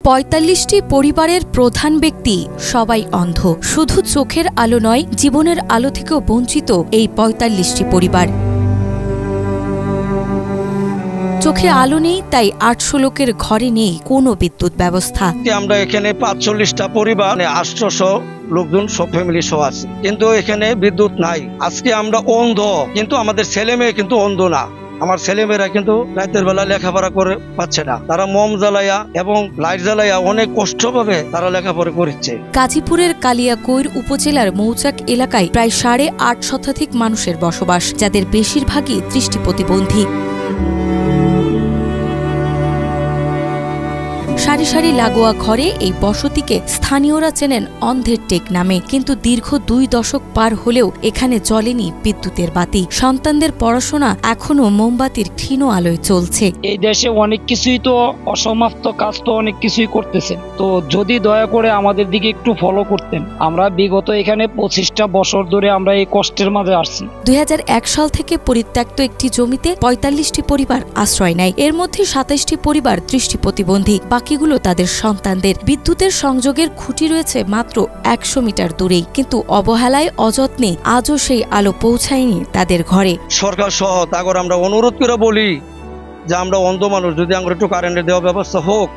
৪৫টি পরিবারের প্রধান ব্যক্তি সবাই অন্ধ। শুধু চোখের আলো নয়, জীবনের আলো থেকেও বঞ্চিত এই ৪৫টি পরিবার। চোখে আলো নেই, তাই ৮০০ লোকের ঘরে নেই কোনো বিদ্যুৎ ব্যবস্থা। আমরা এখানে ৪৫টা পরিবার, ৮০০ লোকজন সব ফ্যামিলি সহ আছে, কিন্তু এখানে বিদ্যুৎ নাই। আজকে আমরা অন্ধ, কিন্তু আমাদের ছেলে মেয়ে কিন্তু অন্ধ না। আমার ছেলেমেয়েরা কিন্তু রাতের বেলা লেখাপড়া করে পাচ্ছে না। তারা মোম জ্বালাইয়া এবং লাইট জ্বালাইয়া অনেক কষ্ট পাবে তারা লেখাপড়া করছে। গাজীপুরের কালিয়াকৈর উপজেলার মৌচাক এলাকায় প্রায় ৮.৫ শতাধিক মানুষের বসবাস, যাদের বেশিরভাগই দৃষ্টি প্রতিবন্ধী। সারি সারি লাগোয়া ঘরে এই বসতিকে স্থানীয়রা চেনেন অন্ধের টেক নামে। কিন্তু দীর্ঘ ২ দশক পার হলেও এখানে জ্বলেনি বিদ্যুতের বাতি। সন্তানদের পড়াশোনা এখনো মোমবাতির ক্ষীণ আলোয় চলছে। এই দেশে অনেক কিছুই তো অসমাপ্ত কাজ তো অনেক কিছুই করতেছেন, তো যদি দয়া করে আমাদের দিকে একটু ফলো করতেন। আমরা বিগত এখানে ২৫টা বছর ধরে আমরা এই কষ্টের মাঝে আসছি। ২০০১ সাল থেকে পরিত্যক্ত একটি জমিতে ৪৫টি পরিবার আশ্রয় নেয়। এর মধ্যে ২৭টি পরিবার দৃষ্টি প্রতিবন্ধী, বাকিগুলো তাদের সন্তানদের। বিদ্যুতের সংযোগের খুঁটি রয়েছে মাত্র ১০০ মিটার দূরেই, কিন্তু অবহেলায় অযত্নে আজও সেই আলো পৌঁছায়নি তাদের ঘরে। সরকার সহ তাগর আমরা অনুরোধ করে বলি যে আমরা অন্ধ মানুষ, যদি আমরা একটু কারেন্টের দেওয়া ব্যবস্থা হোক,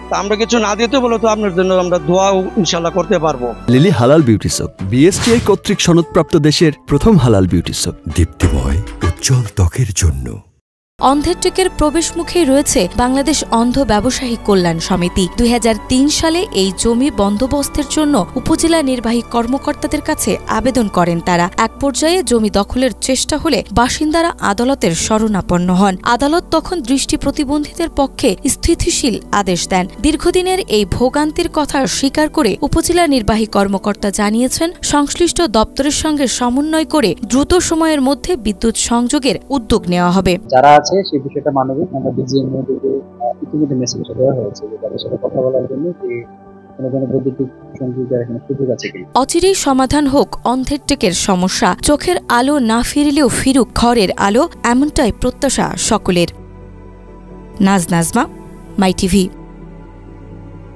তা আমরা কিছু না দিতে বলে তো আপনার জন্য আমরা দোয়া ইনশাল্লাহ করতে পারবো। লিলি হালাল বিউটি সোপ, বিএসটিআই কর্তৃক সনদপ্রাপ্ত দেশের প্রথম হালাল বিউটি সোপ, দীপ্তিময় উজ্জ্বল ত্বকের জন্য। অন্ধের টেকের প্রবেশ মুখেই রয়েছে বাংলাদেশ অন্ধ ব্যবসায়ী কল্যাণ সমিতি। ২০০৩ সালে এই জমি বন্দোবস্তের জন্য উপজেলা নির্বাহী কর্মকর্তাদের কাছে আবেদন করেন তারা। এক পর্যায়ে জমি দখলের চেষ্টা হলে বাসিন্দারা আদালতের শরণাপন্ন হন। আদালত তখন দৃষ্টি প্রতিবন্ধীদের পক্ষে স্থিতিশীল আদেশ দেন। দীর্ঘদিনের এই ভোগান্তির কথা স্বীকার করে উপজেলা নির্বাহী কর্মকর্তা জানিয়েছেন, সংশ্লিষ্ট দপ্তরের সঙ্গে সমন্বয় করে দ্রুত সময়ের মধ্যে বিদ্যুৎ সংযোগের উদ্যোগ নেওয়া হবে। যারা আছে সেই বিষয়টা মানবিক, আমরা ডিজিএম থেকে ইতিমধ্যে মেসেজ দেওয়া হয়েছে যে তাদের সাথে কথা বলার জন্য যে কোনো ধরনের বৈদ্যুতিক সংযোগের এখানে সুযোগ আছে কি। অচিরেই সমাধান হোক অন্ধের টেকের সমস্যা। চোখের আলো না ফিরলেও ফিরুক ঘরের আলো, এমনটাই প্রত্যাশা সকলের। নাজমা, মাই টিভি।